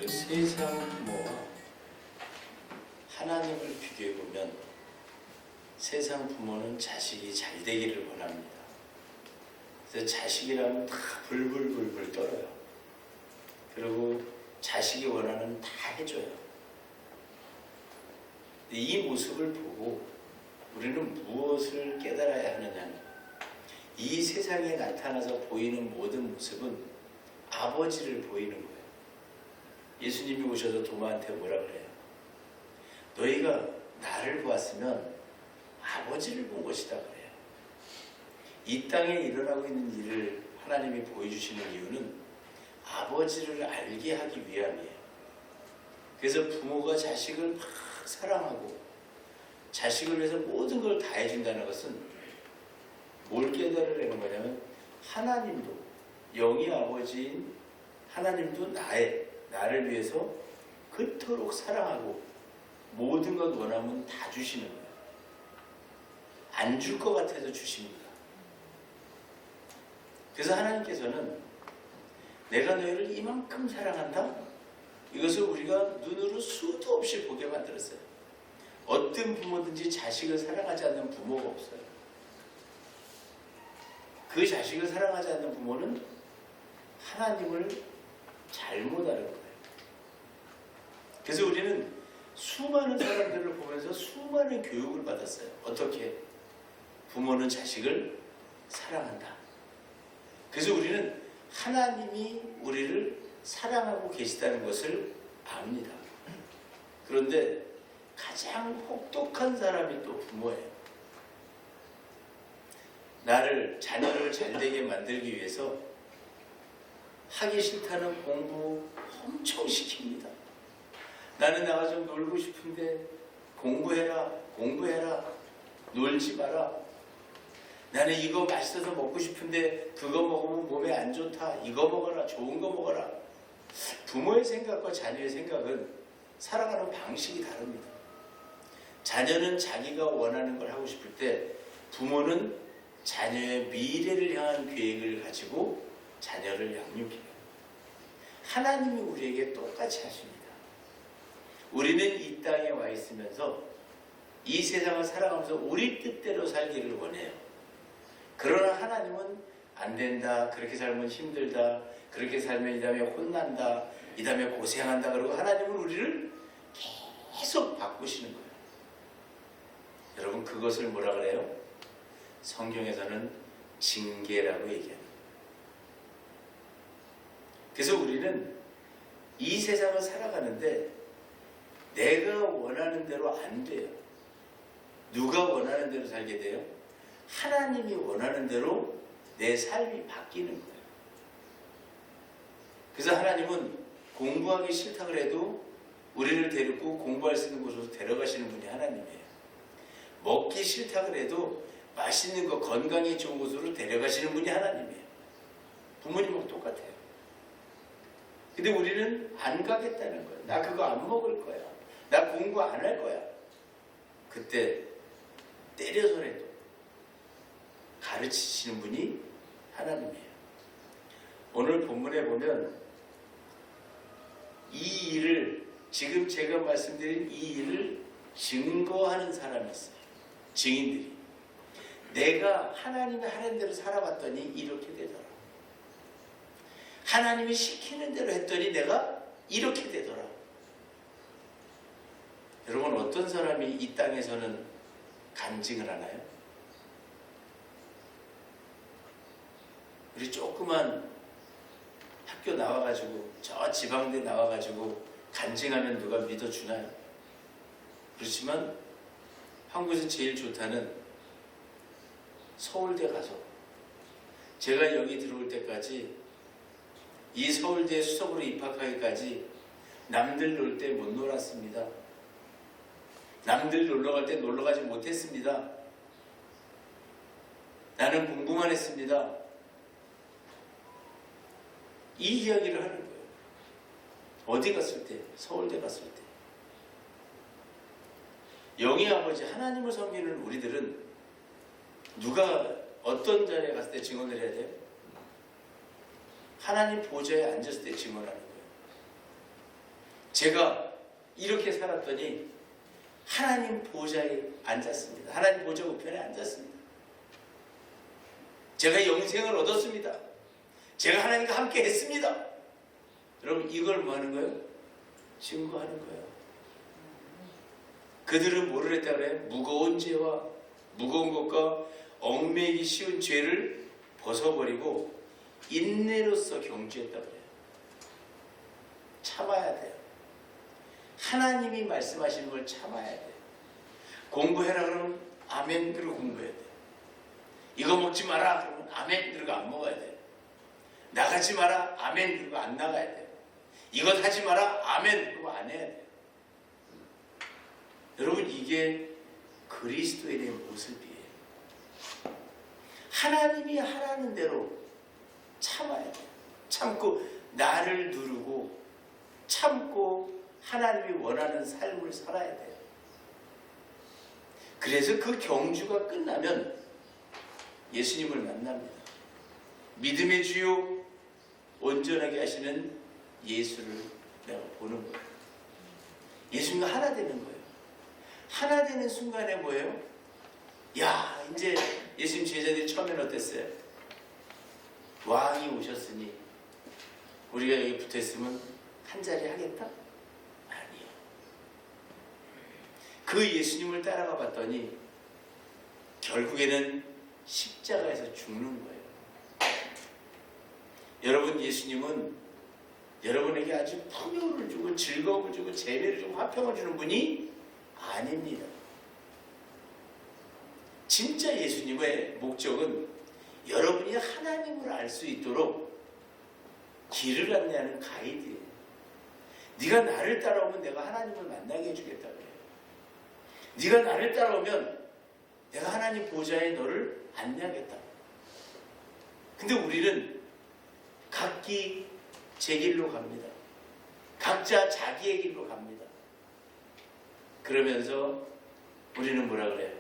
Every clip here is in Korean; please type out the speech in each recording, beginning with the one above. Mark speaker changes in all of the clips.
Speaker 1: 세상 부모와 하나님을 비교해보면 세상 부모는 자식이 잘 되기를 원합니다. 그래서 자식이라면 다 불불불불 떨어요. 그리고 자식이 원하는 다 해줘요. 이 모습을 보고 우리는 무엇을 깨달아야 하느냐는, 이 세상에 나타나서 보이는 모든 모습은 아버지를 보이는 거예요. 예수님이 오셔서 도마한테 뭐라 그래요? 너희가 나를 보았으면 아버지를 본 것이다 그래요. 이 땅에 일어나고 있는 일을 하나님이 보여주시는 이유는 아버지를 알게 하기 위함이에요. 그래서 부모가 자식을 막 사랑하고 자식을 위해서 모든 걸 다 해준다는 것은 뭘 깨달으려는 거냐면, 하나님도, 영이 아버지인 하나님도 나를 위해서 그토록 사랑하고 모든 것 원하면 다 주시는 거예요. 안 줄 것 같아서 주십니다. 그래서 하나님께서는 내가 너희를 이만큼 사랑한다? 이것을 우리가 눈으로 수도 없이 보게 만들었어요. 어떤 부모든지 자식을 사랑하지 않는 부모가 없어요. 그 자식을 사랑하지 않는 부모는 하나님을 잘못 아는 거예요. 그래서 우리는 수많은 사람들을 보면서 수많은 교육을 받았어요. 어떻게? 부모는 자식을 사랑한다. 그래서 우리는 하나님이 우리를 사랑하고 계시다는 것을 압니다. 그런데 가장 혹독한 사람이 또 부모예요. 자녀를 잘되게 만들기 위해서 하기 싫다는 공부 엄청 시킵니다. 나는 나가서 놀고 싶은데 공부해라, 놀지 마라. 나는 이거 맛있어서 먹고 싶은데 그거 먹으면 몸에 안 좋다. 이거 먹어라, 좋은 거 먹어라. 부모의 생각과 자녀의 생각은 살아가는 방식이 다릅니다. 자녀는 자기가 원하는 걸 하고 싶을 때, 부모는 자녀의 미래를 향한 계획을 가지고 자녀를 양육해요. 하나님이 우리에게 똑같이 하십니다. 우리는 이 땅에 와 있으면서 이 세상을 살아가면서 우리 뜻대로 살기를 원해요. 그러나 하나님은 안 된다, 그렇게 살면 힘들다, 그렇게 살면 이 다음에 혼난다, 이 다음에 고생한다, 그러고 하나님은 우리를 계속 바꾸시는 거예요. 여러분, 그것을 뭐라 그래요? 성경에서는 징계라고 얘기합니다. 그래서 우리는 이 세상을 살아가는데 내가 원하는 대로 안 돼요. 누가 원하는 대로 살게 돼요? 하나님이 원하는 대로 내 삶이 바뀌는 거예요. 그래서 하나님은 공부하기 싫다 그래도 우리를 데리고 공부할 수 있는 곳으로 데려가시는 분이 하나님이에요. 먹기 싫다 그래도 맛있는 거, 건강에 좋은 곳으로 데려가시는 분이 하나님이에요. 부모님하고 똑같아요. 근데 우리는 안 가겠다는 거예요. 나 그거 안 먹을 거야. 나 공부 안 할 거야. 그때 때려서라도 가르치시는 분이 하나님이에요. 오늘 본문에 보면 이 일을, 지금 제가 말씀드린 이 일을 증거하는 사람이 있어요. 증인들이. 내가 하나님이 하는 대로 살아봤더니 이렇게 되더라. 하나님이 시키는 대로 했더니 내가 이렇게 되더라. 여러분, 어떤 사람이 이 땅에서는 간증을 하나요? 우리 조그만 학교 나와가지고, 저 지방대 나와가지고 간증하면 누가 믿어주나요? 그렇지만 한국에서 제일 좋다는 서울대 가서, 제가 여기 들어올 때까지, 이 서울대 수석으로 입학하기까지 남들 놀 때 못 놀았습니다. 남들 놀러갈 때 놀러가지 못했습니다. 나는 공부만 했습니다. 이 이야기를 하는 거예요. 어디 갔을 때? 서울대 갔을 때. 영의 아버지 하나님을 섬기는 우리들은 누가 어떤 자리에 갔을 때 증언을 해야 돼요? 하나님 보좌에 앉았을 때 증언하는 거예요. 제가 이렇게 살았더니 하나님 보좌에 앉았습니다. 하나님 보좌 우편에 앉았습니다. 제가 영생을 얻었습니다. 제가 하나님과 함께 했습니다. 여러분 이걸 뭐 하는 거예요? 증거하는 거예요. 그들은 뭐를 했다 그래요? 무거운 죄와 무거운 것과 얽매이기 쉬운 죄를 벗어버리고 인내로서 경주했다 그래요. 참아야 돼요. 하나님이 말씀하시는 걸 참아야 돼요. 공부해라 그러면 아멘 그러고 공부해야 돼요. 이거 먹지 마라 그러면 아멘 그러고 안 먹어야 돼요. 나가지 마라 아멘 그러고 안 나가야 돼요. 이것 하지 마라 아멘 그러고 안 해야 돼요. 여러분 이게 그리스도인의 모습이에요. 하나님이 하라는 대로 참아야 돼요. 참고 나를 누르고 참고 하나님이 원하는 삶을 살아야 돼요. 그래서 그 경주가 끝나면 예수님을 만납니다. 믿음의 주요 온전하게 하시는 예수를 내가 보는 거예요. 예수님과 하나 되는 거예요. 하나 되는 순간에 뭐예요? 야, 이제 예수님 제자들이 처음엔 어땠어요? 왕이 오셨으니 우리가 여기 붙어있으면 한 자리 하겠다? 아니요. 그 예수님을 따라가 봤더니 결국에는 십자가에서 죽는 거예요. 여러분 예수님은 여러분에게 아주 풍요를 주고 즐거움을 주고 재미를 주고 화평을 주는 분이 아닙니다. 진짜 예수님의 목적은 여러분이 하나님을 알 수 있도록 길을 안내하는 가이드예요. 네가 나를 따라오면 내가 하나님을 만나게 해주겠다 그래요. 네가 나를 따라오면 내가 하나님 보좌에 너를 안내하겠다. 근데 우리는 각기 제 길로 갑니다. 각자 자기의 길로 갑니다. 그러면서 우리는 뭐라 그래요?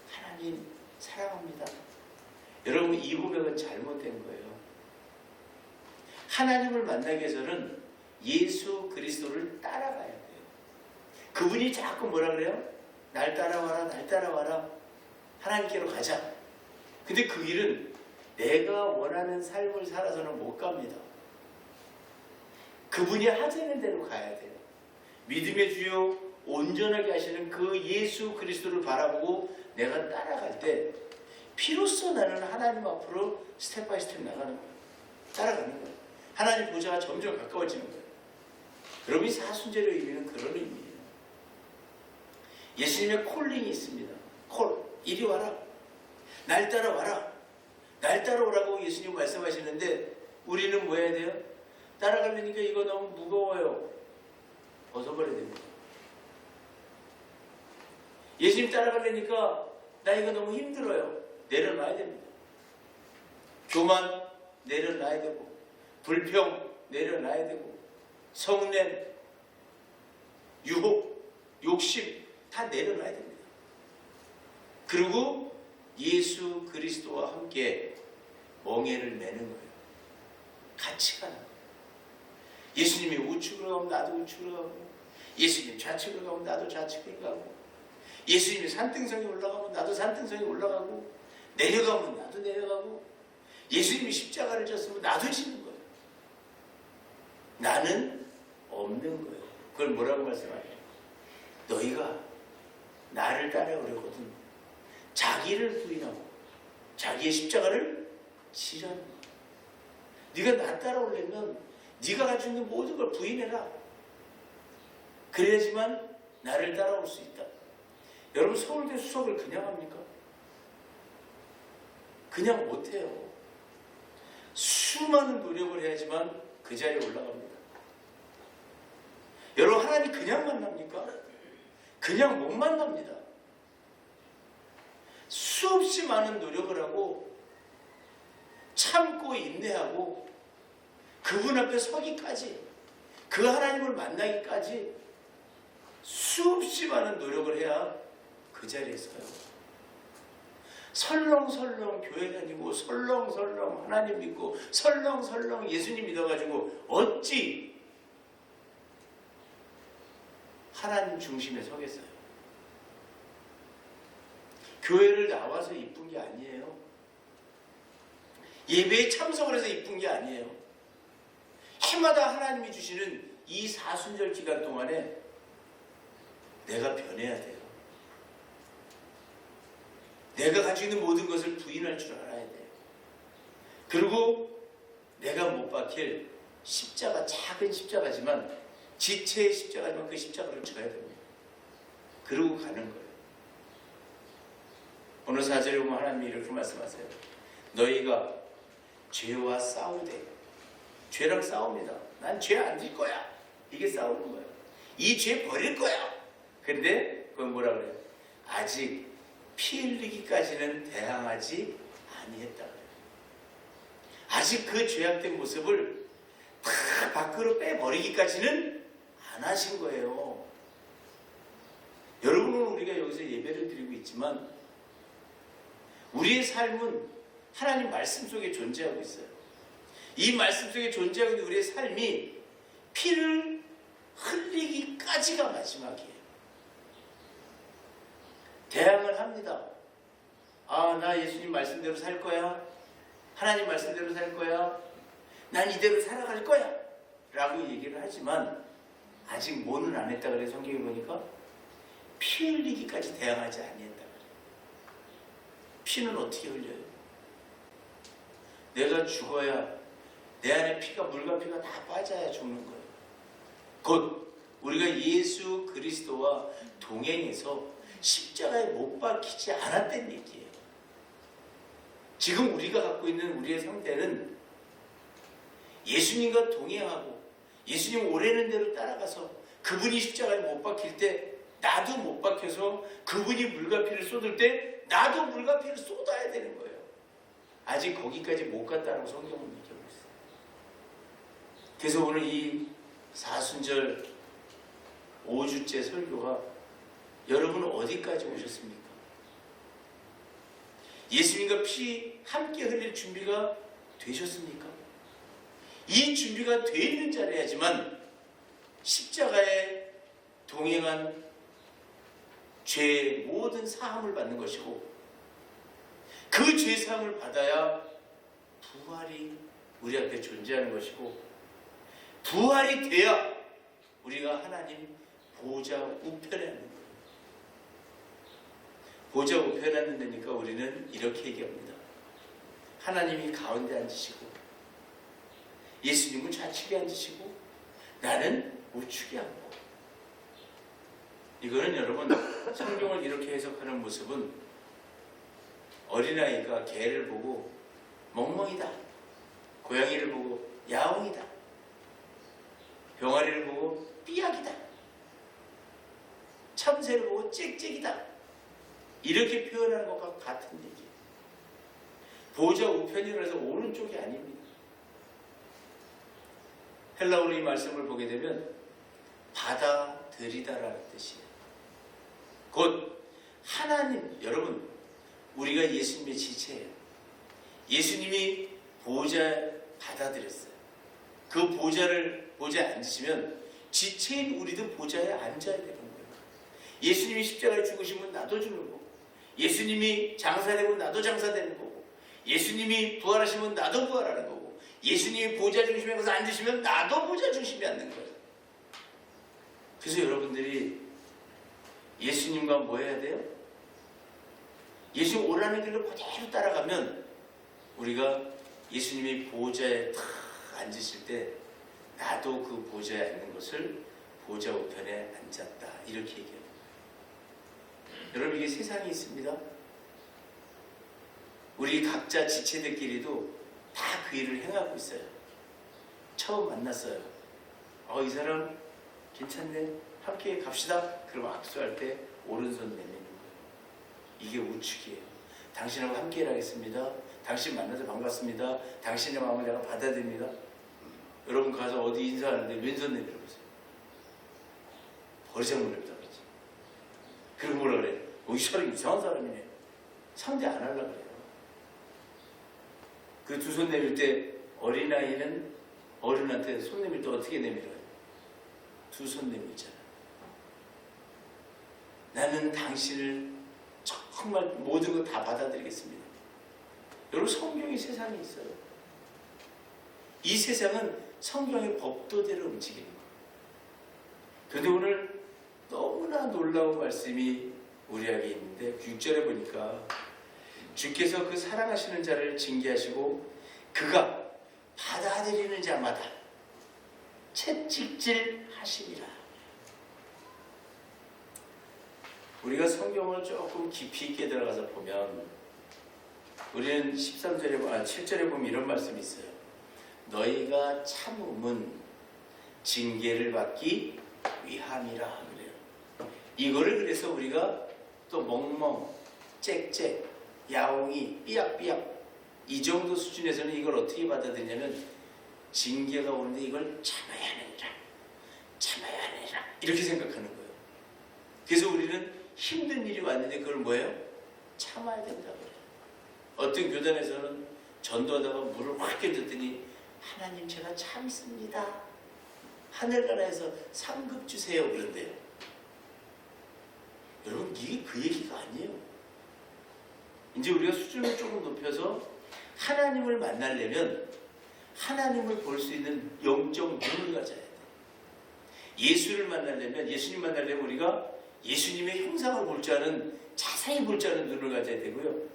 Speaker 1: 하나님 사랑합니다. 여러분 이 고백은 잘못된 거예요. 하나님을 만나기 위해서는 예수 그리스도를 따라가야 돼요. 그분이 자꾸 뭐라 그래요? 날 따라와라, 날 따라와라. 하나님께로 가자. 근데 그 길은 내가 원하는 삶을 살아서는 못 갑니다. 그분이 하자는 대로 가야 돼요. 믿음의 주요 온전하게 하시는 그 예수 그리스도를 바라보고 내가 따라갈 때 비로소 나는 하나님 앞으로 스텝 바이 스텝 나가는 거예요. 따라가는 거예요. 하나님 보좌가 점점 가까워지는 거예요. 여러분이 사순절의 의미는 그런 의미예요. 예수님의 콜링이 있습니다. 콜, 이리 와라. 날 따라와라. 날 따라오라고 예수님 말씀하시는데 우리는 뭐 해야 돼요? 따라가려니까 이거 너무 무거워요. 벗어버려야 됩니다. 예수님 따라가려니까 나 이거 너무 힘들어요. 내려놔야 됩니다. 교만 내려놔야 되고 불평 내려놔야 되고 성냄, 유혹, 욕심 다 내려놔야 됩니다. 그리고 예수 그리스도와 함께 멍에를 매는 거예요. 같이 가는 거예요. 예수님이 우측으로 가면 나도 우측으로 가고 예수님 좌측으로 가면 나도 좌측으로 가고 예수님이 산등성에 올라가면 나도 산등성에 올라가고 내려가면 나도 내려가고 예수님이 십자가를 졌으면 나도 지는 거예요. 나는 없는 거예요. 그걸 뭐라고 말씀하세요? 너희가 나를 따라오려거든 자기를 부인하고 자기의 십자가를 지라는 거예요. 네가 나 따라오려면 네가 가지고 있는 모든 걸 부인해라. 그래야지만 나를 따라올 수 있다. 여러분 서울대 수석을 그냥 합니까? 그냥 못해요. 수많은 노력을 해야지만 그 자리에 올라갑니다. 여러분 하나님 그냥 만납니까? 그냥 못 만납니다. 수없이 많은 노력을 하고 참고 인내하고 그분 앞에 서기까지 그 하나님을 만나기까지 수없이 많은 노력을 해야 그 자리에 서요. 설렁설렁 교회 다니고 설렁설렁 하나님 믿고 설렁설렁 예수님 믿어가지고 어찌 하나님 중심에 서겠어요? 교회를 나와서 이쁜 게 아니에요. 예배에 참석을 해서 이쁜 게 아니에요. 해마다 하나님이 주시는 이 사순절 기간 동안에 내가 변해야 돼요. 내가 가지고 있는 모든 것을 부인할 줄 알아야 돼요. 그리고 내가 못 박힐 십자가, 작은 십자가지만 지체의 십자가지만 그 십자가를 져야 됩니다. 그러고 가는 거예요. 오늘 4절에 보면 하나님이 이렇게 말씀하세요. 너희가 죄와 싸우되, 죄랑 싸웁니다. 난 죄 안 질 거야. 이게 싸우는 거예요. 이 죄 버릴 거야. 근데 그건 뭐라 그래요? 아직 피 흘리기까지는 대항하지 아니했다 그래요. 아직 그 죄악된 모습을 다 밖으로 빼버리기까지는 안 하신 거예요. 여러분은 우리가 여기서 예배를 드리고 있지만 우리의 삶은 하나님 말씀 속에 존재하고 있어요. 이 말씀 속에 존재하고 있는 우리의 삶이 피를 흘리기까지가 마지막이에요. 대항을 합니다. 아, 나 예수님 말씀대로 살 거야. 하나님 말씀대로 살 거야. 난 이대로 살아갈 거야. 라고 얘기를 하지만 아직 뭐는 안 했다 그래요. 성경에 보니까 피 흘리기까지 대항하지 아니했다 그래요. 피는 어떻게 흘려요? 내가 죽어야 내 안에 피가, 물과 피가 다 빠져야 죽는 거예요. 곧 우리가 예수 그리스도와 동행해서 십자가에 못 박히지 않았다는 얘기예요. 지금 우리가 갖고 있는 우리의 상태는 예수님과 동행하고 예수님 오래는 대로 따라가서 그분이 십자가에 못 박힐 때 나도 못 박혀서 그분이 물과 피를 쏟을 때 나도 물과 피를 쏟아야 되는 거예요. 아직 거기까지 못 갔다는 성경은 얘기하고 있어요. 그래서 오늘 이 사순절 5주째 설교가 여러분은 어디까지 오셨습니까? 예수님과 피 함께 흘릴 준비가 되셨습니까? 이 준비가 돼 있는 자라야지만 십자가에 동행한 죄의 모든 사함을 받는 것이고 그 죄사함을 받아야 부활이 우리 앞에 존재하는 것이고 부활이 돼야 우리가 하나님 보좌 우편에 앉는 거예요. 보좌 우편에 앉는다니까 우리는 이렇게 얘기합니다. 하나님이 가운데 앉으시고 예수님은 좌측에 앉으시고 나는 우측에 앉고. 이거는 여러분 성경을 이렇게 해석하는 모습은 어린아이가 개를 보고 멍멍이다, 고양이를 보고 야옹이다, 병아리를 보고 삐약이다, 참새를 보고 짹짹이다, 이렇게 표현하는 것과 같은 얘기예요. 보좌 우편이라 해서 오른쪽이 아닙니다. 헬라어로 이 말씀을 보게 되면 받아들이다라는 뜻이에요. 곧 하나님, 여러분 우리가 예수님의 지체예요. 예수님이 보좌 받아들였어요. 그 보좌에 앉으시면 지체인 우리도 보좌에 앉아야 되는 거예요. 예수님이 십자가에 죽으시면 나도 죽는 거고, 예수님이 장사되면 나도 장사되는 거고, 예수님이 부활하시면 나도 부활하는 거고, 예수님이 보좌 중심에 가서 앉으시면 나도 보좌 중심에 앉는 거예요. 그래서 여러분들이 예수님과 뭐 해야 돼요? 예수님 오라는 길로 그대로 따라가면 우리가 예수님이 보좌에 탁 앉으실 때 나도 그 보좌에 앉는 것을 보좌 우편에 앉았다, 이렇게 얘기합니다. 여러분, 이게 세상에 있습니다. 우리 각자 지체들끼리도 다 그 일을 행하고 있어요. 처음 만났어요. 이 사람 괜찮네, 함께 갑시다. 그럼 악수할 때 오른손 내미는 거예요. 이게 우측이에요. 당신하고 함께 일하겠습니다. 당신 만나서 반갑습니다. 당신의 마음을 내가 받아들입니다. 여러분 가서 어디 인사하는데 왼손 내밀어 보세요. 버리장머리다 그러지. 그리고 뭐라 그래? 이 사람 이상한 사람이네. 상대 안 하려고 그래요. 그 두 손 내밀 때 어린아이는 어른한테 손 내밀 때 어떻게 내밀어요? 두 손 내밀잖아. 나는 당신을 정말 모든 거 다 받아들이겠습니다. 여러분 성경이 세상에 있어요. 이 세상은 성경의 법도대로 움직이는 거예요. 그런데 오늘 너무나 놀라운 말씀이 우리에게 있는데 6절에 보니까 주께서 그 사랑하시는 자를 징계하시고 그가 받아들이는 자마다 채찍질 하시니라. 우리가 성경을 조금 깊이 있게 들어가서 보면 우리는 7절에 보면 이런 말씀이 있어요. 너희가 참음은 징계를 받기 위함이라 그래요. 이거를 그래서 우리가 또 멍멍, 짹짹, 야옹이, 삐약삐약 이 정도 수준에서는 이걸 어떻게 받아들이냐면 징계가 오는데 이걸 참아야 하느니라, 참아야 하느니라 이렇게 생각하는 거예요. 그래서 우리는 힘든 일이 왔는데 그걸 뭐예요? 참아야 된다고 그래요. 어떤 교단에서는 전도하다가 물을 확 끼얹었더니 하나님 제가 참습니다. 하늘나라에서 상급 주세요 그런데요. 여러분 이게 그 얘기가 아니에요. 이제 우리가 수준을 조금 높여서 하나님을 만나려면 하나님을 볼 수 있는 영적 눈을 가져야 돼. 예수를 만나려면 예수님 만나려면 우리가 예수님의 형상을 볼 줄 아는 자세히 볼 줄 아는 눈을 가져야 되고요.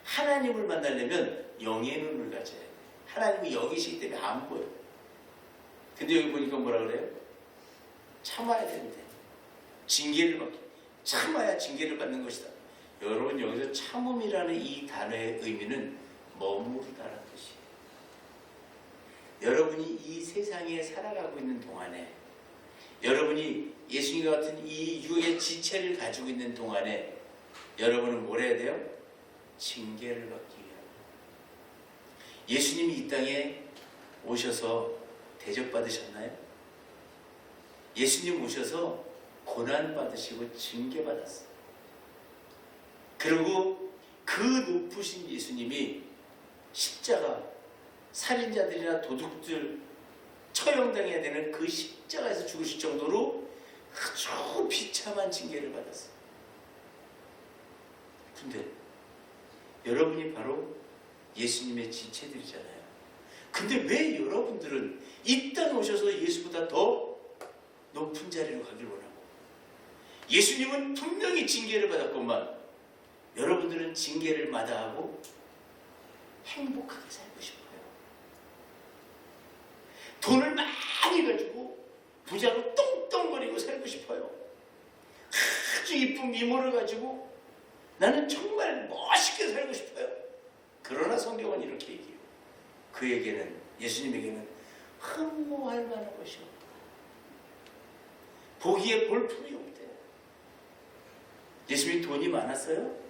Speaker 1: 하나님을 만나려면 영의 눈을 가져야 돼. 하나님이 영이시기 때문에 안 보여. 근데 여기 보니까 뭐라 그래요? 참아야 되는데 징계를 받기. 참아야 징계를 받는 것이다. 여러분 여기서 참음이라는 이 단어의 의미는 머무르다라는 뜻이에요. 여러분이 이 세상에 살아가고 있는 동안에 여러분이 예수님 같은 이 육의 지체를 가지고 있는 동안에 여러분은 뭘 해야 돼요? 징계를 받기 위함. 예수님이 이 땅에 오셔서 대접받으셨나요? 예수님 오셔서 고난받으시고 징계받았어요. 그리고 그 높으신 예수님이 십자가, 살인자들이나 도둑들 처형당해야 되는 그 십자가에서 죽으실 정도로 아주 비참한 징계를 받았어요. 근데 여러분이 바로 예수님의 지체들이잖아요. 근데 왜 여러분들은 이 땅에 오셔서 예수보다 더 높은 자리로 가길 원하고 예수님은 분명히 징계를 받았건만 여러분들은 징계를 마다하고 행복하게 살고 싶어요. 돈을 많이 가지고 부자로 똥똥거리고 살고 싶어요. 아주 이쁜 미모를 가지고 나는 정말 멋있게 살고 싶어요. 그러나 성경은 이렇게 얘기해요. 그에게는, 예수님에게는 흠모할 만한 것이 없다. 보기에 볼품이 없대요. 예수님 돈이 많았어요?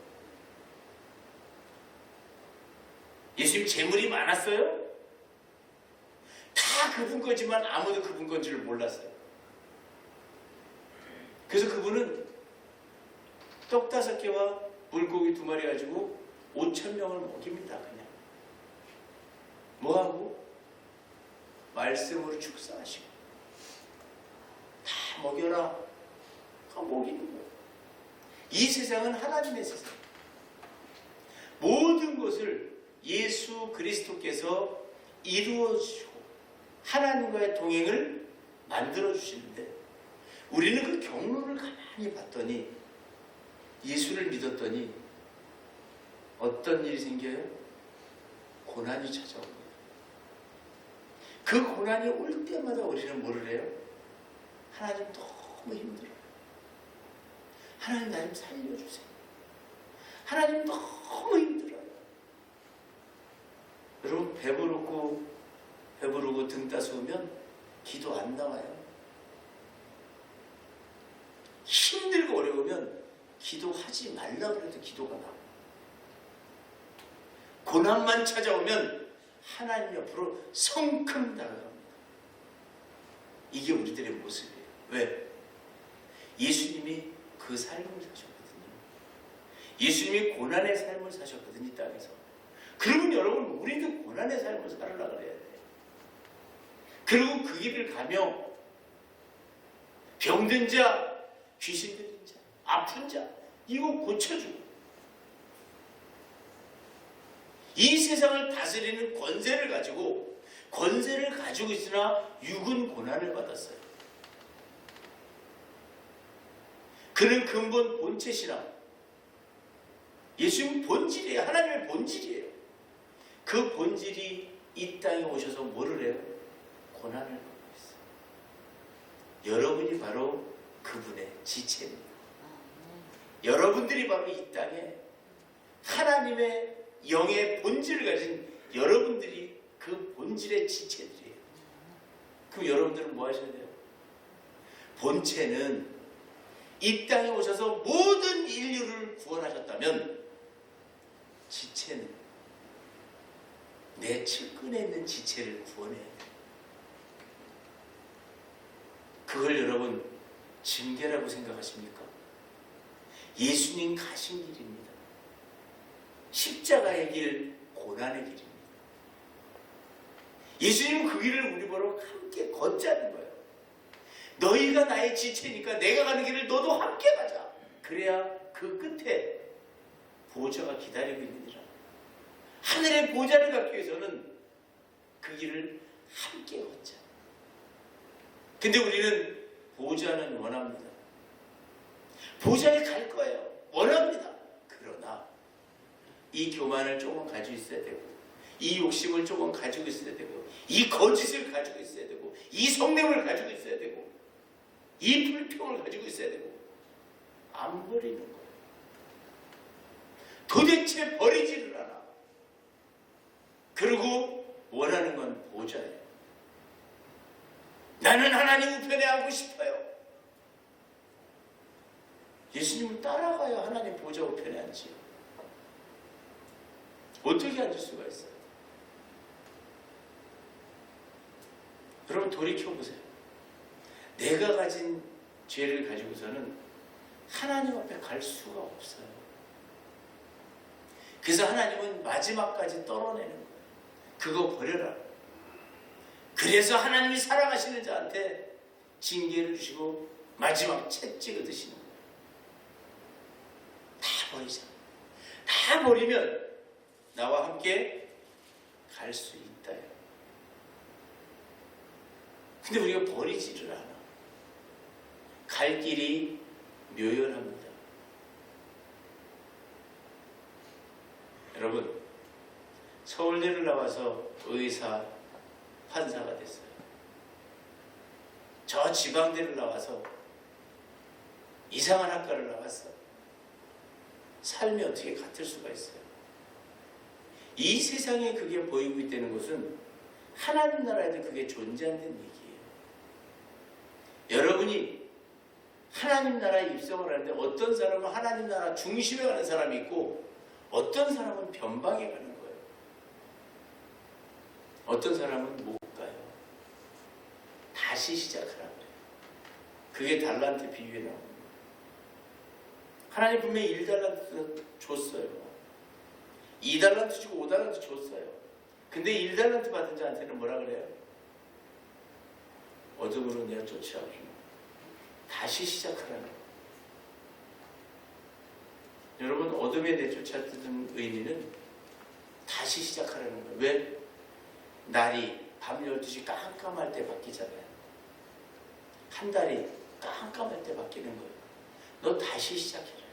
Speaker 1: 예수님 재물이 많았어요? 다 그분 거지만 아무도 그분 건 줄 몰랐어요. 그래서 그분은 떡 5개와 물고기 2마리 가지고 5,000명을 먹입니다. 그냥 뭐하고? 말씀으로 축사하시고 다 먹여라. 다 먹이는 거예요. 이 세상은 하나님의 세상. 모든 것을 예수 그리스도께서 이루어 주시고 하나님과의 동행을 만들어 주시는데 우리는 그 경로를 가만히 봤더니 예수를 믿었더니 어떤 일이 생겨요? 고난이 찾아옵니다. 그 고난이 올 때마다 우리는 뭐를 해요? 하나님 너무 힘들어요. 하나님 나 좀 살려주세요. 하나님 너무 힘들어요. 여러분 배부르고 등 따스우면 기도 안 나와요. 힘들고 어려우면 기도하지 말라고 해도 기도가 나와요. 고난만 찾아오면 하나님 옆으로 성큼 다가갑니다. 이게 우리들의 모습이에요. 왜? 예수님이 그 삶을 사셨거든요. 예수님이 고난의 삶을 사셨거든요, 이 땅에서. 그러면 여러분, 우리도 고난의 삶을 살으려고 그래야 돼요. 그리고 그 길을 가며 병든 자, 귀신 들린 자, 아픈 자, 이거 고쳐주고 이 세상을 다스리는 권세를 가지고 있으나 육은 고난을 받았어요. 그는 근본 본체 신앙. 예수님은 본질이에요. 하나님의 본질이에요. 그 본질이 이 땅에 오셔서 뭐를 해요? 고난을 받고 있어요. 여러분이 바로 그분의 지체입니다. 여러분들이 바로 이 땅에 하나님의 영의 본질을 가진 여러분들이 그 본질의 지체들이에요. 그럼 여러분들은 뭐 하셔야 돼요? 본체는 이 땅에 오셔서 모든 인류를 구원하셨다면 지체는 내 측근에 있는 지체를 구원해야 돼요. 그걸 여러분 징계라고 생각하십니까? 예수님 가신 길입니다. 십자가의 길, 고난의 길입니다. 예수님은 그 길을 우리 보러 함께 걷자는 거예요. 너희가 나의 지체니까 내가 가는 길을 너도 함께 가자. 그래야 그 끝에 보좌가 기다리고 있느니라. 하늘의 보좌를 갖기 위해서는 그 길을 함께 걷자. 근데 우리는 보좌는 원합니다. 보좌에 갈 거예요. 원합니다. 그러나 이 교만을 조금 가지고 있어야 되고, 이 욕심을 조금 가지고 있어야 되고, 이 거짓을 가지고 있어야 되고, 이 성냄을 가지고 있어야 되고, 이 불평을 가지고 있어야 되고, 안 버리는 거예요. 도대체 버리지를 않아. 그리고 원하는 건 보좌예요. 나는 하나님 우편에 앉고 싶어요. 예수님을 따라가야 하나님 보좌 우편에 앉지요. 어떻게 앉을 수가 있어요? 여러분 돌이켜보세요. 내가 가진 죄를 가지고서는 하나님 앞에 갈 수가 없어요. 그래서 하나님은 마지막까지 떨어내는 거예요. 그거 버려라. 그래서 하나님이 사랑하시는 자한테 징계를 주시고 마지막 채 찍어 드시는 거예요. 다 버리자. 다 버리면 나와 함께 갈 수 있다. 근데 우리가 버리지를 않아. 갈 길이 묘연합니다. 여러분, 서울대를 나와서 의사, 판사가 됐어요. 저 지방대를 나와서 이상한 학과를 나왔어. 삶이 어떻게 같을 수가 있어요? 이 세상에 그게 보이고 있다는 것은 하나님 나라에도 그게 존재한다는 얘기예요. 여러분이 하나님 나라에 입성을 하는데 어떤 사람은 하나님 나라 중심에 가는 사람이 있고 어떤 사람은 변방에 가는 거예요. 어떤 사람은 못 가요. 다시 시작하라고 그래요. 그게 달란트 비유에 나옵니다. 하나님 분명히 1달란트 줬어요. 2달란트 주고 5달란트 줬어요. 근데 1달란트 받은 자한테는 뭐라 그래요? 어둠으로 내가 쫓아오고 다시 시작하라는 거예요. 여러분, 어둠에 내쫓았던 의미는 다시 시작하라는 거예요. 왜? 날이 밤 12시 깜깜할 때 바뀌잖아요. 한 달이 깜깜할 때 바뀌는 거예요. 너 다시 시작해라.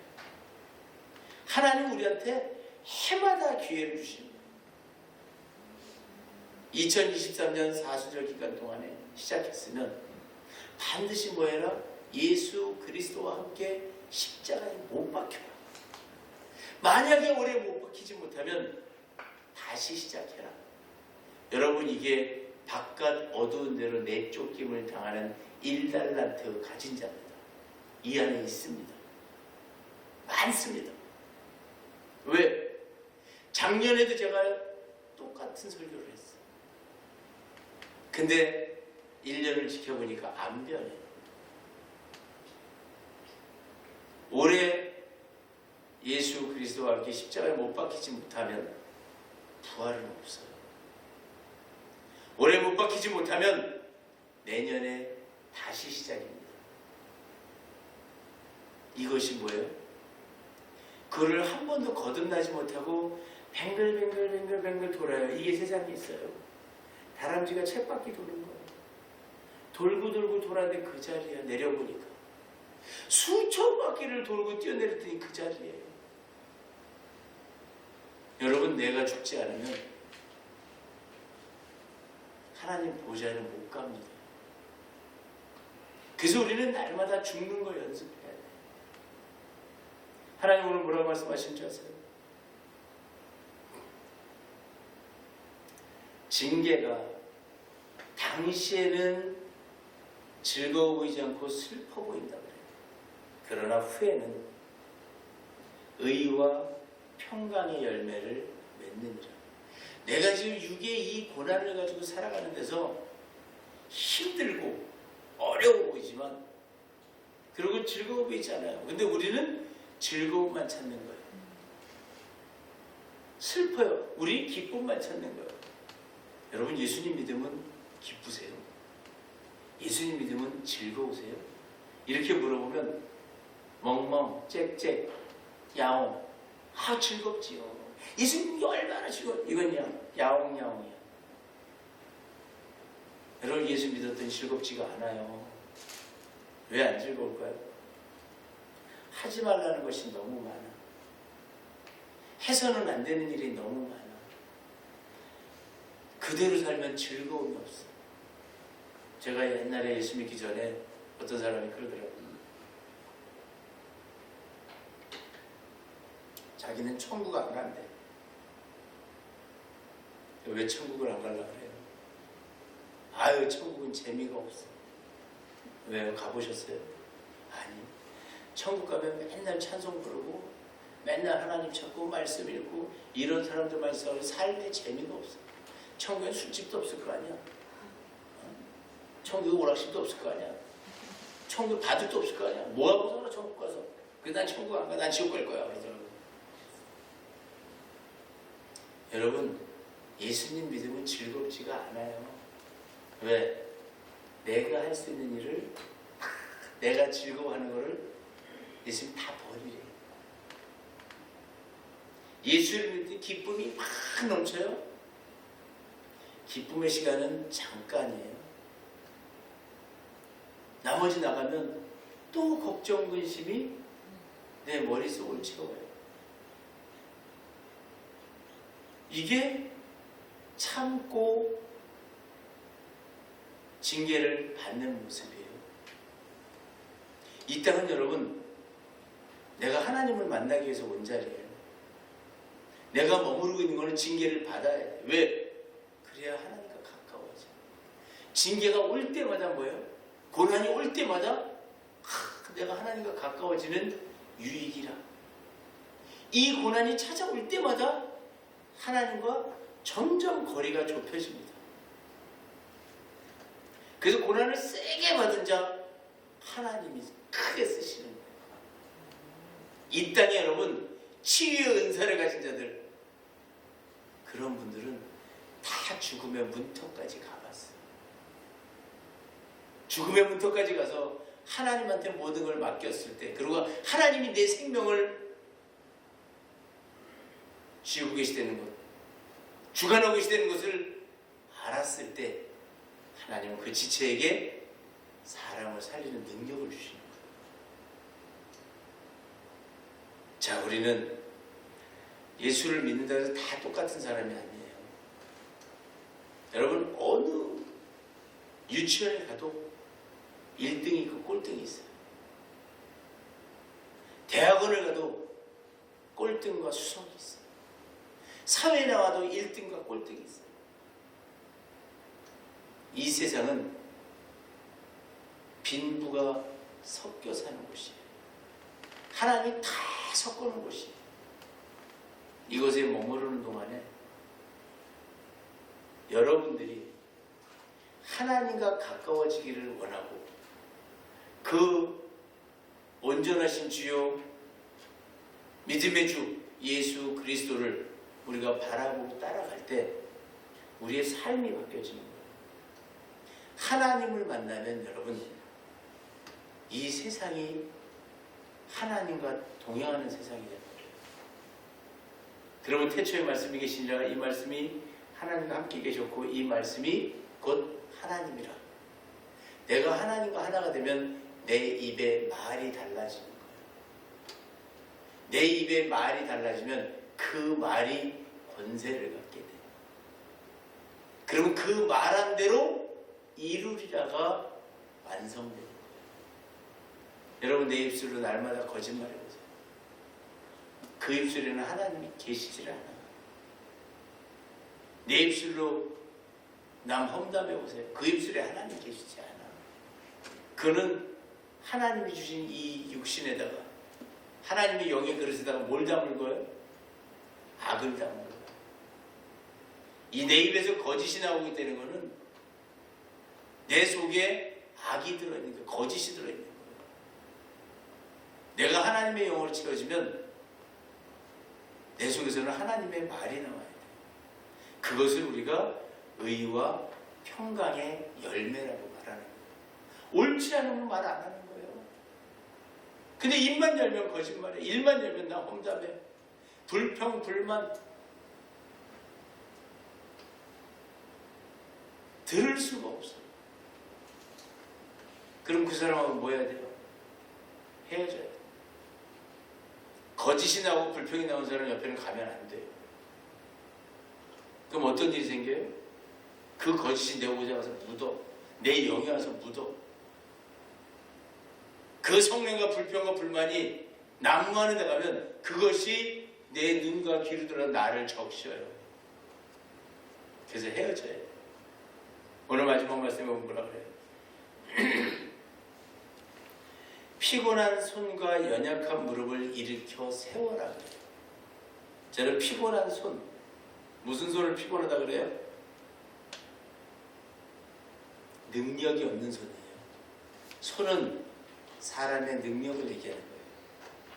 Speaker 1: 하나님 우리한테 해마다 기회를 주십니다. 2023년 사수절 기간 동안에 시작했으면 반드시 뭐 해라? 예수 그리스도와 함께 십자가에 못 박혀라. 만약에 올해 못 박히지 못하면 다시 시작해라. 여러분, 이게 바깥 어두운 데로 내쫓김을 당하는 1달란트 가진 자입니다. 이 안에 있습니다. 많습니다. 왜? 작년에도 제가 똑같은 설교를 했어요. 근데 1년을 지켜보니까 안 변해. 올해 예수 그리스도와 함께 십자가에 못 박히지 못하면 부활은 없어요. 올해 못 박히지 못하면 내년에 다시 시작입니다. 이것이 뭐예요? 그를 한 번도 거듭나지 못하고 뱅글뱅글 돌아요. 이게 세상에 있어요. 다람쥐가 쳇바퀴 도는 거예요. 돌고 돌았는데 그 자리야. 내려보니까 수천 바퀴를 돌고 뛰어내렸더니 그 자리예요. 여러분, 내가 죽지 않으면 하나님 보좌에는 못 갑니다. 그래서 우리는 날마다 죽는 걸 연습해야 돼요. 하나님 오늘 뭐라고 말씀하신 줄 아세요? 징계가 당시에는 즐거워 보이지 않고 슬퍼 보인다 그래요. 그러나 후에는 의와 평강의 열매를 맺느니라. 내가 지금 육의 이 고난을 가지고 살아가는 데서 힘들고 어려워 보이지만, 그리고 즐거워 보이지 않아요. 근데 우리는 즐거움만 찾는 거예요. 슬퍼요. 우리 기쁨만 찾는 거예요. 여러분, 예수님 믿으면 기쁘세요? 예수님 믿으면 즐거우세요? 이렇게 물어보면 멍멍, 짹짹, 야옹. 즐겁지요. 예수님이 얼마나 즐거워. 이건 야옹야옹이야. 여러분, 예수 믿었더니 즐겁지가 않아요. 왜 안 즐거울까요? 하지 말라는 것이 너무 많아. 해서는 안 되는 일이 너무 많아. 그대로 살면 즐거움이 없어. 제가 옛날에 예수 믿기 전에 어떤 사람이 그러더라고요. 자기는 천국 안 간대. 왜 천국을 안 가려고 그래요? 아유, 천국은 재미가 없어. 왜요? 가보셨어요? 아니. 천국 가면 맨날 찬송 부르고 맨날 하나님 찾고 말씀 읽고 이런 사람들만 있어서 삶에 재미가 없어. 천국엔 술집도 없을 거 아니야. 천국에 오락실도 없을 거 아니야. 천국에 바둑도 없을 거 아니야. 뭐하고 살아 천국 가서. 그래서 난 천국 안 가. 난 지옥 갈 거야. 그러더라고. 여러분, 예수님 믿으면 즐겁지가 않아요. 왜? 내가 할 수 있는 일을, 내가 즐거워하는 거를 예수님 다 버리래. 예수를 믿을 때 기쁨이 막 넘쳐요. 기쁨의 시간은 잠깐이에요. 나머지 나가면 또 걱정, 근심이 내 머릿속을 채워요. 이게 참고 징계를 받는 모습이에요. 이 땅은 여러분, 내가 하나님을 만나기 위해서 온 자리예요. 내가 머무르고 있는 것은 징계를 받아야 돼. 왜? 그래야 하나님과 가까워져. 징계가 올 때마다 뭐예요? 고난이 올 때마다 내가 하나님과 가까워지는 유익이라. 이 고난이 찾아올 때마다 하나님과 점점 거리가 좁혀집니다. 그래서 고난을 세게 받은 자 하나님이 크게 쓰시는 거예요. 이 땅에 여러분, 치유의 은사를 가진 자들, 그런 분들은 다 죽음의 문턱까지 가봤어요. 죽음의 문턱까지 가서 하나님한테 모든 걸 맡겼을 때, 그리고 하나님이 내 생명을 쥐고 계시다는 것, 주관하고 계시다는 것을 알았을 때 하나님은 그 지체에게 사람을 살리는 능력을 주시는 거예요. 자, 우리는 예수를 믿는다고 해서 다 똑같은 사람이 아니에요. 여러분, 어느 유치원에 가도 1등이 있고 꼴등이 있어요. 대학원을 가도 꼴등과 수석이 있어요. 사회에 나와도 1등과 꼴등이 있어요. 이 세상은 빈부가 섞여 사는 곳이에요. 하나님이 다 섞어놓은 곳이에요. 이곳에 머무르는 동안에 여러분들이 하나님과 가까워지기를 원하고 그 온전하신 주요 믿음의 주 예수 그리스도를 우리가 바라보고 따라갈 때 우리의 삶이 바뀌어지는 거예요. 하나님을 만나면 여러분 이 세상이 하나님과 동행하는 세상이 됩니다. 그러면 태초에 말씀이 계시니라 이 말씀이 하나님과 함께 계셨고 이 말씀이 곧 하나님이라. 내가 하나님과 하나가 되면 내 입에 말이 달라지는 거예요. 내 입에 말이 달라지면 그 말이 권세를 갖게 돼요. 그러면 그 말한 대로 이루리라가 완성되는 거예요. 여러분 내 입술로 날마다 거짓말해보세요. 그 입술에는 하나님이 계시질 않아요. 내 입술로 남 험담해보세요. 그 입술에 하나님이 계시지 않아. 그는 하나님이 주신 이 육신에다가 하나님의 영의 그릇에다가 뭘 담은 거예요? 악을 담은 거예요. 이 내 입에서 거짓이 나오게 되는 거는 내 속에 악이 들어있는 거예요. 거짓이 들어있는 거예요. 내가 하나님의 영으로 채워지면 내 속에서는 하나님의 말이 나와야 돼요. 그것을 우리가 의와 평강의 열매라고 말하는 거예요. 옳지 않으면 말 안 하는 거예요. 근데 입만 열면 거짓말해. 입만 열면 나 험담해. 불평, 불만. 들을 수가 없어. 그럼 그 사람하고 뭐 해야 돼요? 헤어져야 돼요. 거짓이 나오고 불평이 나온 사람 옆에는 가면 안 돼요. 그럼 어떤 일이 생겨요? 그 거짓이 내 오자 와서 묻어. 내 영에 와서 묻어. 그 성령과 불평과 불만이 난무하는 데 가면 그것이 내 눈과 귀를 들어 나를 적셔요. 그래서 헤어져야 돼요. 오늘 마지막 말씀에 보면 뭐라 그래요? 피곤한 손과 연약한 무릎을 일으켜 세워라 그래요. 저는 피곤한 손, 무슨 손을 피곤하다 그래요? 능력이 없는 손이에요. 손은 사람의 능력을 얘기하는 거예요.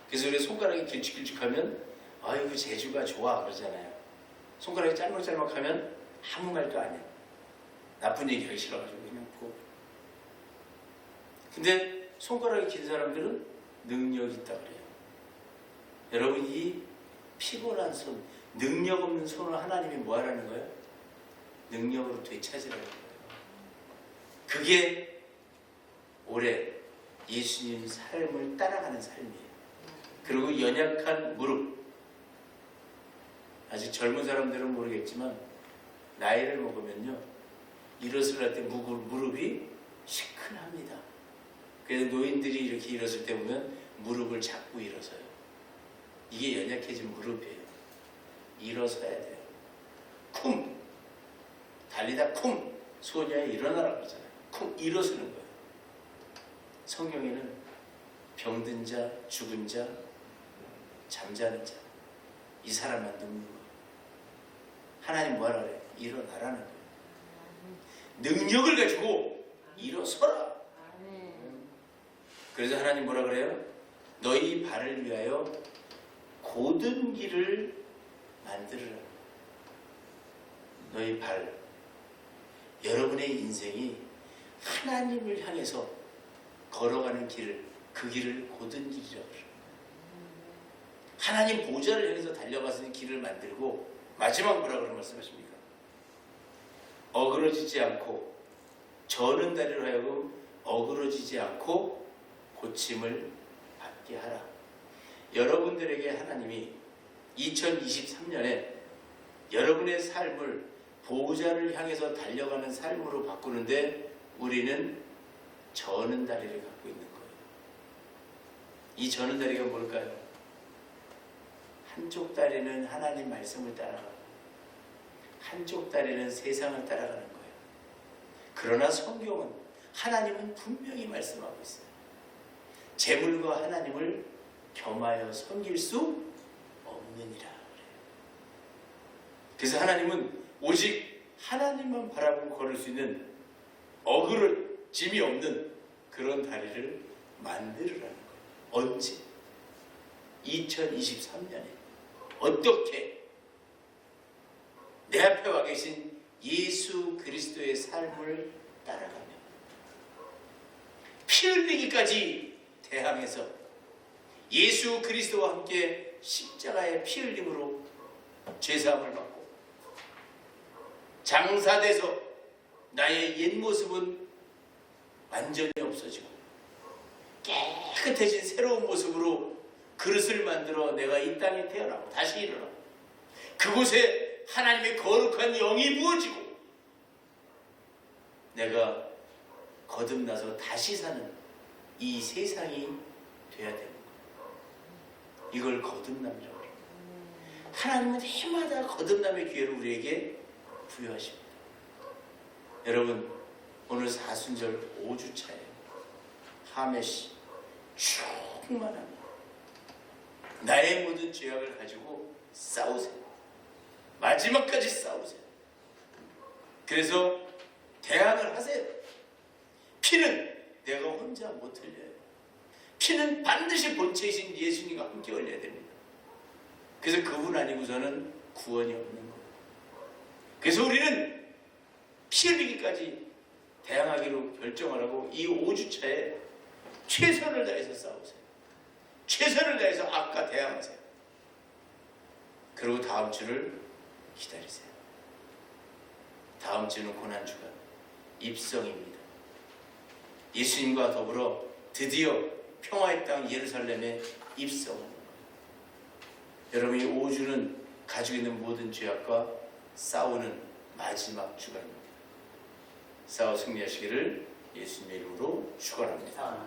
Speaker 1: 그래서 우리 손가락이 길쭉길쭉하면 아이고 재주가 좋아 그러잖아요. 손가락이 짤막짤막하면 아무 말도 안 해. 나쁜 얘기 하기 싫어가지고 그냥 보고. 근데 손가락이 긴 사람들은 능력이 있다 그래요. 여러분 이 피곤한 손, 능력 없는 손을 하나님이 뭐 하라는 거예요? 능력으로 되찾으라는 거예요. 그게 올해 예수님 삶을 따라가는 삶이에요. 그리고 연약한 무릎. 아직 젊은 사람들은 모르겠지만 나이를 먹으면요 일어설 할 때 무릎이 시큰합니다. 그래서 노인들이 이렇게 일어설 때 보면 무릎을 잡고 일어서요. 이게 연약해진 무릎이에요. 일어서야 돼요. 쿵! 달리다 쿵! 소녀야 일어나라 그러잖아요. 쿵! 일어서는 거예요. 성경에는 병든 자, 죽은 자, 잠자는 자, 이 사람만 눕는 거예요. 하나님 뭐하라 그래요? 일어나라는 거예요. 능력을 가지고 일어서라. 그래서 하나님 뭐라 그래요? 너희 발을 위하여 곧은 길을 만들으라. 너희 발, 여러분의 인생이 하나님을 향해서 걸어가는 길을, 그 길을 곧은 길이라고 그래요. 하나님 보좌를 향해서 달려가서 길을 만들고 마지막 뭐라 그런 말씀하십니까? 어그러지지 않고 저는 다리로 하여금 어그러지지 않고 고침을 받게 하라. 여러분들에게 하나님이 2023년에 여러분의 삶을 보호자를 향해서 달려가는 삶으로 바꾸는데 우리는 저는 다리를 갖고 있는 거예요. 이 저는 다리가 뭘까요? 한쪽 다리는 하나님 말씀을 따라가고 한쪽 다리는 세상을 따라가는 거예요. 그러나 성경은 하나님은 분명히 말씀하고 있어요. 재물과 하나님을 겸하여 섬길 수 없느니라. 그래서 하나님은 오직 하나님만 바라보고 걸을 수 있는 어그러짐이 없는 그런 다리를 만들으라는 거예요. 언제? 2023년에 어떻게 내 앞에 와 계신 예수 그리스도의 삶을 따라가며 피 흘리기까지 대항해서 예수 그리스도와 함께 십자가의 피 흘림으로 죄사함을 받고 장사돼서 나의 옛 모습은 완전히 없어지고 깨끗해진 새로운 모습으로 그릇을 만들어 내가 이 땅에 태어나고 다시 일어나고 그곳에 하나님의 거룩한 영이 부어지고 내가 거듭나서 다시 사는 이 세상이 돼야 되는 거예요. 이걸 거듭남이라고 해요. 하나님은 해마다 거듭남의 기회를 우리에게 부여하십니다. 여러분, 오늘 사순절 5주차에 하메시 충만합니다. 나의 모든 죄악을 가지고 싸우세요. 마지막까지 싸우세요. 그래서 대항을 하세요. 피는 내가 혼자 못 흘려요. 피는 반드시 본체이신 예수님과 함께 흘려야 됩니다. 그래서 그분 아니고서는 구원이 없는 거예요. 그래서 우리는 피 흘리기까지 대항하기로 결정을 하고 이 5주차에 최선을 다해서 싸우세요. 최선을 다해서 악과 대항하세요. 그리고 다음 주를 기다리세요. 다음 주는 고난주간 입성입니다. 예수님과 더불어 드디어 평화의 땅 예루살렘에 입성하는 거예요. 여러분, 이 5주는 가지고 있는 모든 죄악과 싸우는 마지막 주간입니다. 싸워 승리하시기를 예수님의 이름으로 축원합니다.